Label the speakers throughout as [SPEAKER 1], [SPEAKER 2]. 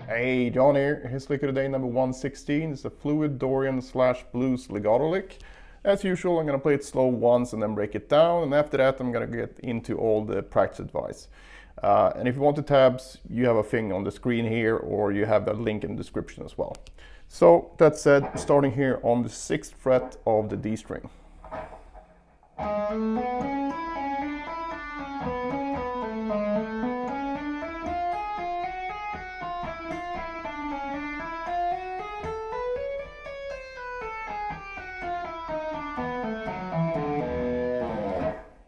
[SPEAKER 1] Hey, John here. Here's lick of the day number 116. It's a fluid Dorian / blues legato lick. As usual, I'm going to play it slow once and then break it down, and after that I'm going to get into all the practice advice. And if you want the tabs, you have a thing on the screen here, or you have that link in the description as well. So that said, starting here on the 6th fret of the D string.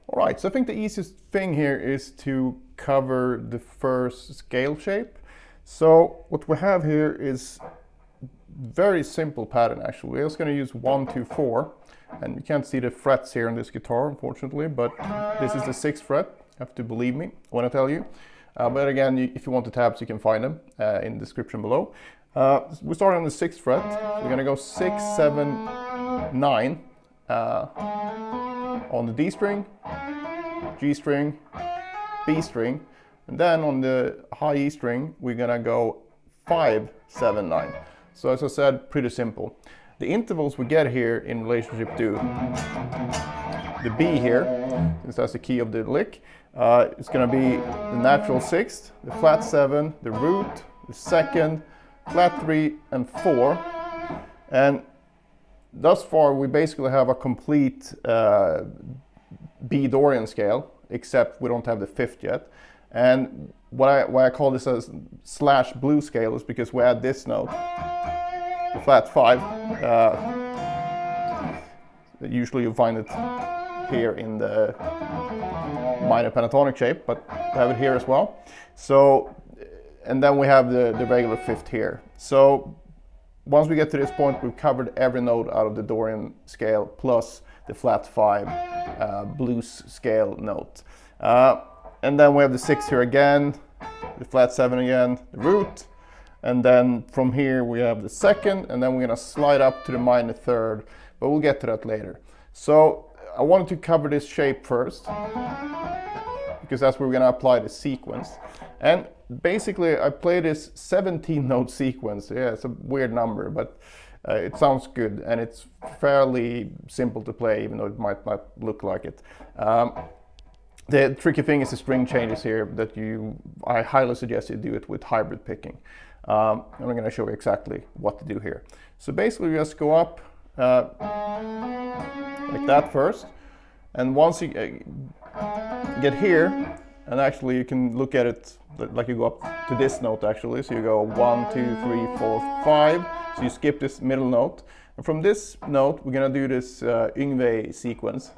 [SPEAKER 1] Alright, so I think the easiest thing here is to cover the first scale shape. So what we have here is very simple pattern actually. We're just going to use 1, 2, 4, and you can't see the frets here on this guitar unfortunately, but this is the 6th fret. You have to believe me when I tell you. But again, if you want the tabs, you can find them in the description below. We start on the 6th fret. So we're going to go 6, 7, 9 on the D string, G string, B string, and then on the high E string we're gonna go 5, 7, 9. So as I said, pretty simple. The intervals we get here in relationship to the B here, since that's the key of the lick, it's gonna be the natural 6th, the flat 7, the root, the 2nd, flat 3, and 4. And thus far we basically have a complete B Dorian scale, except we don't have the 5th yet. And why I call this a / blues scale is because we add this note, the flat 5. Usually you find it here in the minor pentatonic shape, but we have it here as well. So, and then we have the regular 5th here. So once we get to this point, we've covered every note out of the Dorian scale plus the flat 5 blues scale note. And then we have the 6th here again, the flat 7 again, the root, and then from here we have the 2nd, and then we're going to slide up to the minor 3rd, but we'll get to that later. So I wanted to cover this shape first, because that's where we're going to apply the sequence. And basically I play this 17 note sequence. Yeah, it's a weird number, but it sounds good, and it's fairly simple to play, even though it might not look like it. The tricky thing is the string changes here that I highly suggest you do it with hybrid picking. And I'm going to show you exactly what to do here. So basically you just go up like that first, and once you get here, and actually you can look at it like you go up to this note actually. So you go 1, 2, 3, 4, 5. So you skip this middle note. And from this note, we're gonna do this Yngwie sequence,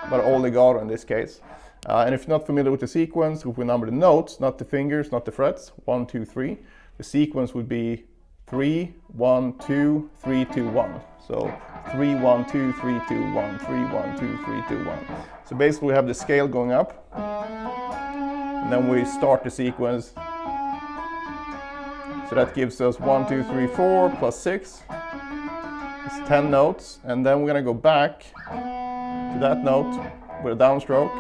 [SPEAKER 1] but all legato in this case. And if you're not familiar with the sequence, if we number the notes, not the fingers, not the frets, 1, 2, 3, the sequence would be 3, 1, 2, 3, 2, 1. So 3, 1, 2, 3, 2, 1, 3, 1, 2, 3, 2, 1. So basically we have the scale going up, and then we start the sequence. So that gives us 1, 2, 3, 4 plus 6. It's 10 notes, and then we're gonna go back to that note with a downstroke.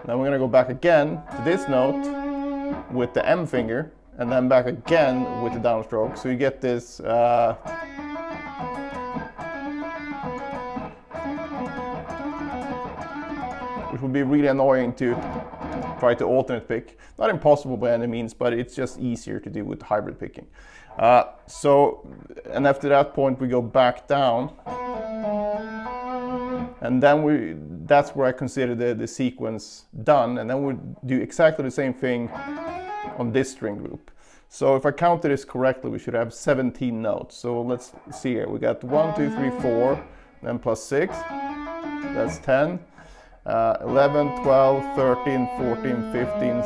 [SPEAKER 1] Then we're gonna go back again to this note with the M finger, and then back again with the downstroke. So you get this which would be really annoying to try to alternate pick. Not impossible by any means, but it's just easier to do with hybrid picking. And after that point we go back down, and then that's where I consider the sequence done, and then we do exactly the same thing on this string group. So if I counted this correctly, we should have 17 notes. So let's see here. We got 1, 2, 3, 4, then plus 6, that's 10, 11, 12, 13, 14, 15,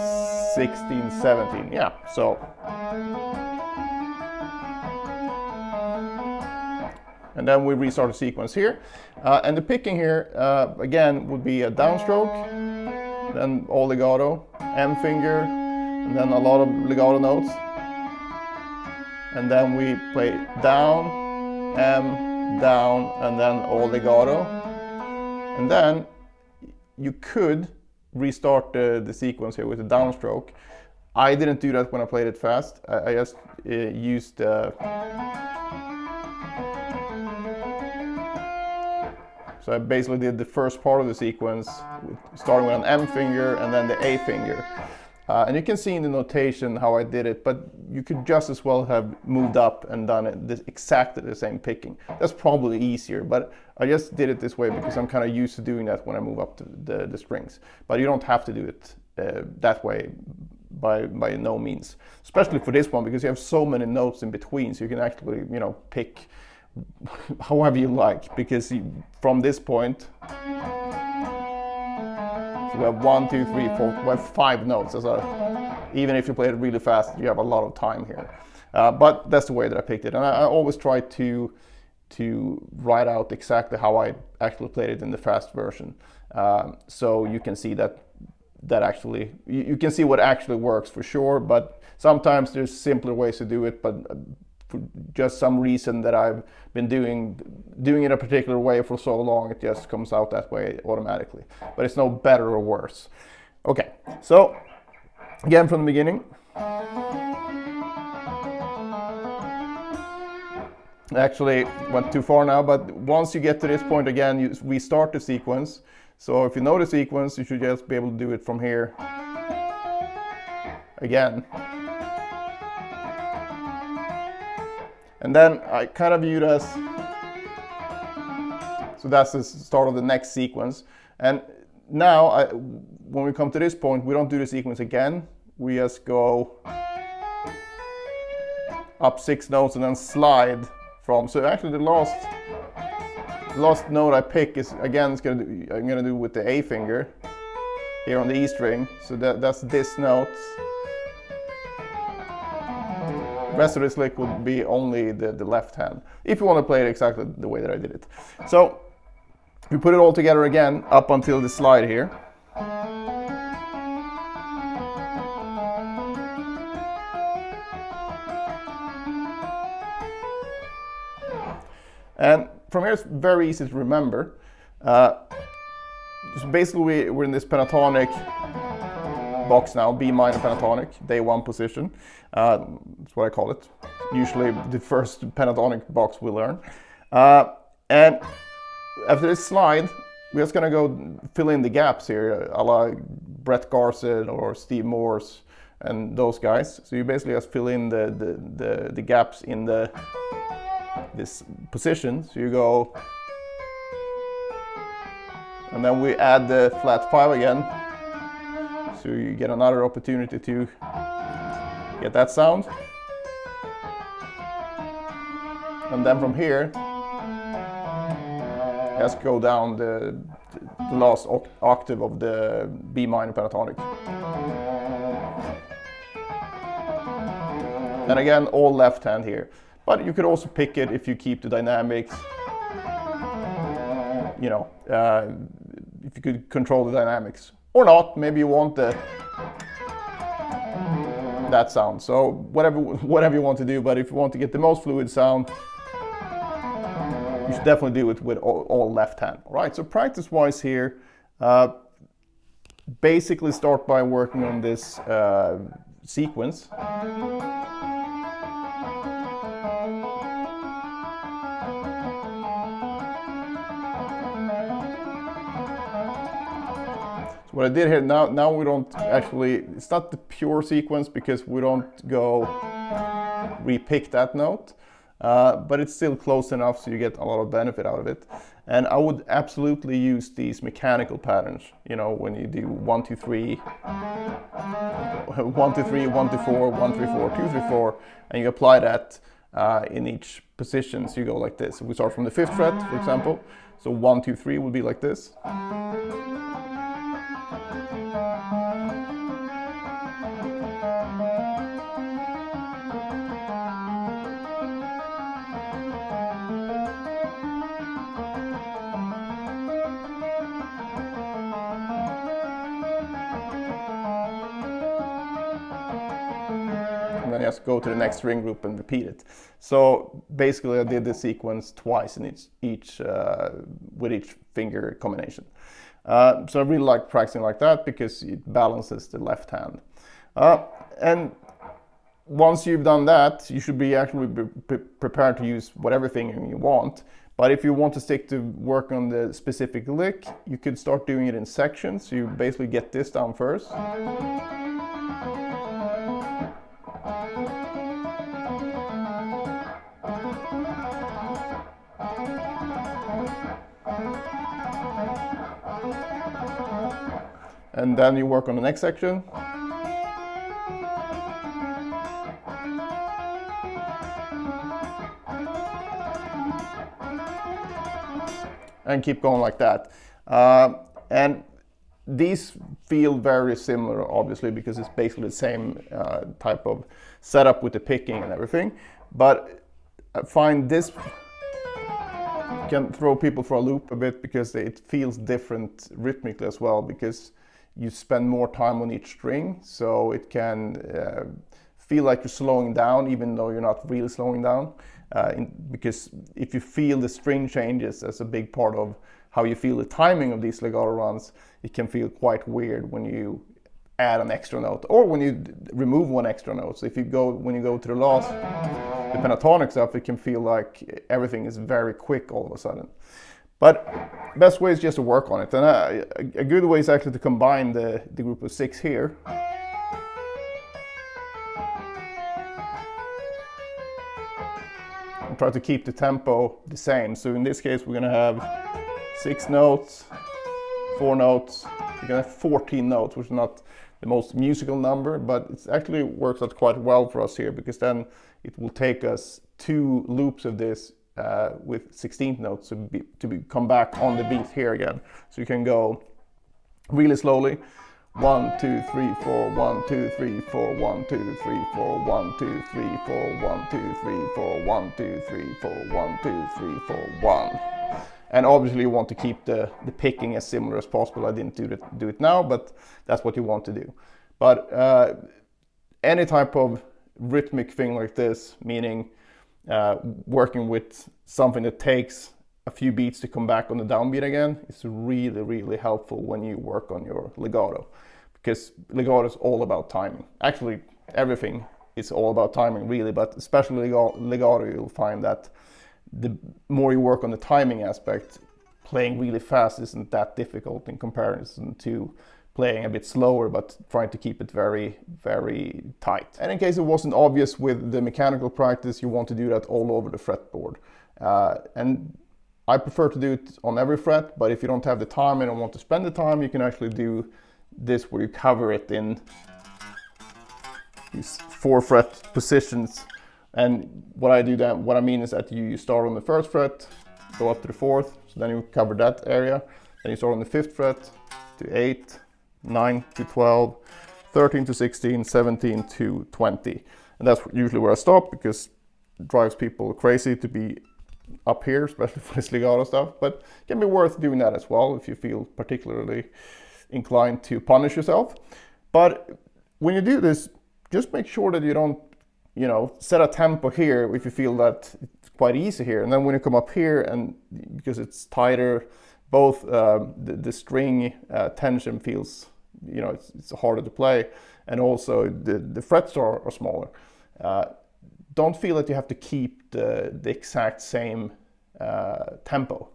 [SPEAKER 1] 16, 17. Yeah, so. And then we restart the sequence here. And the picking here, again, would be a downstroke, then all legato, M finger, and then a lot of legato notes. And then we play down, M, down, and then all legato. And then you could restart the sequence here with a downstroke. I didn't do that when I played it fast. I just used so I basically did the first part of the sequence, starting with an M finger and then the A finger. And you can see in the notation how I did it, but you could just as well have moved up and done it exactly the same picking. That's probably easier, but I just did it this way because I'm kind of used to doing that when I move up to the strings. But you don't have to do it that way by no means, especially for this one, because you have so many notes in between, so you can actually, you know, pick however you like, because from this point, so we have 1, 2, 3, 4, we have 5 notes. So even if you play it really fast, you have a lot of time here. But that's the way that I picked it, and I always try to write out exactly how I actually played it in the fast version, so you can see that actually you can see what actually works for sure. But sometimes there's simpler ways to do it, but for just some reason that I've been doing it a particular way for so long, it just comes out that way automatically. But it's no better or worse. Okay, so again from the beginning. Actually went too far now, but once you get to this point again, you restart the sequence. So if you know the sequence, you should just be able to do it from here again. And then I kind of view it as, so that's the start of the next sequence. And now, when we come to this point, we don't do the sequence again. We just go up 6 notes and then slide from. So actually the last note I pick is, again, I'm gonna do with the A finger here on the E string. So that's this note. The rest of this lick would be only the left hand, if you want to play it exactly the way that I did it. So we put it all together again up until the slide here. And from here it's very easy to remember. So basically we're in this pentatonic box now, B minor pentatonic, day 1 position. That's what I call it. Usually the first pentatonic box we learn. And after this slide, we're just gonna go fill in the gaps here, a la Brett Garson or Steve Morse and those guys. So you basically just fill in the gaps in this position. So you go, and then we add the flat 5 again. So you get another opportunity to get that sound. And then from here, just go down the last octave of the B minor pentatonic. And again, all left hand here. But you could also pick it if you keep the dynamics, you know, if you could control the dynamics. Or not, maybe you want that sound. So whatever you want to do, but if you want to get the most fluid sound, you should definitely do it with all left hand. All right, so practice-wise here, basically start by working on this sequence. What I did here, now we don't actually, it's not the pure sequence because we don't go re-pick that note, but it's still close enough so you get a lot of benefit out of it. And I would absolutely use these mechanical patterns, you know, when you do 1, 2, 3, 1, 2, 3, 1, 2, 4, 1, 3, 4, 2, 3, 4, and you apply that in each position. So you go like this. So we start from the 5th fret, for example. So 1, 2, 3 would be like this. And then just go to the next string group and repeat it. So basically I did this sequence twice in each with each finger combination. So I really like practicing like that because it balances the left hand. And once you've done that, you should be actually prepared to use whatever fingering you want. But if you want to stick to work on the specific lick, you could start doing it in sections. So you basically get this down first. And then you work on the next section. And keep going like that. And these feel very similar, obviously, because it's basically the same type of setup with the picking and everything. But I find this can throw people for a loop a bit because it feels different rhythmically as well, because you spend more time on each string, so it can feel like you're slowing down even though you're not really slowing down. Because if you feel the string changes as a big part of how you feel the timing of these legato runs, it can feel quite weird when you add an extra note or when you remove one extra note. So when you go to the last, the pentatonic stuff, it can feel like everything is very quick all of a sudden. But best way is just to work on it. And a good way is actually to combine the group of 6 here. And try to keep the tempo the same. So in this case, we're going to have 6 notes, 4 notes. We're going to have 14 notes, which is not the most musical number, but it actually works out quite well for us here, because then it will take us 2 loops of this with 16th notes to come back on the beat here again. So you can go really slowly. 1, 2, 3, 4, 1, 2, 3, 4, 1, 2, 3, 4, 1, 2, 3, 4, 1, 2, 3, 4, 1, 2, 3, 4, 1, 2, 3, 4, 1. And obviously you want to keep the picking as similar as possible. I didn't do it now, but that's what you want to do. But any type of rhythmic thing like this, meaning working with something that takes a few beats to come back on the downbeat again, is really, really helpful when you work on your legato. Because legato is all about timing. Actually, everything is all about timing, really, but especially legato, you'll find that the more you work on the timing aspect, playing really fast isn't that difficult in comparison to playing a bit slower, but trying to keep it very, very tight. And in case it wasn't obvious with the mechanical practice, you want to do that all over the fretboard. And I prefer to do it on every fret, but if you don't have the time and don't want to spend the time, you can actually do this where you cover it in these 4 fret positions. And what I mean is that you start on the 1st fret, go up to the 4th, so then you cover that area. Then you start on the 5th fret to 8, 9 to 12, 13 to 16, 17 to 20. And that's usually where I stop, because it drives people crazy to be up here, especially for this legato stuff. But it can be worth doing that as well if you feel particularly inclined to punish yourself. But when you do this, just make sure that you don't, set a tempo here if you feel that it's quite easy here. And then when you come up here, and because it's tighter, both the string tension feels, it's harder to play, and also the frets are smaller. Don't feel that you have to keep the exact same tempo.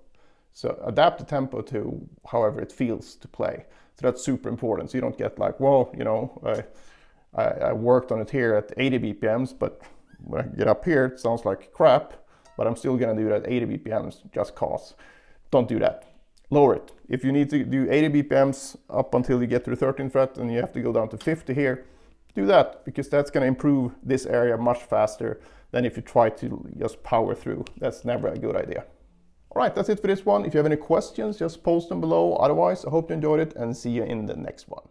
[SPEAKER 1] So adapt the tempo to however it feels to play. So that's super important. So you don't get like, I worked on it here at 80 BPMs, but when I get up here, it sounds like crap, but I'm still gonna do it at 80 BPMs just cause. Don't do that. Lower it. If you need to do 80 BPMs up until you get to the 13th fret and you have to go down to 50 here, do that, because that's gonna improve this area much faster than if you try to just power through. That's never a good idea. All right, that's it for this one. If you have any questions, just post them below. Otherwise, I hope you enjoyed it, and see you in the next one.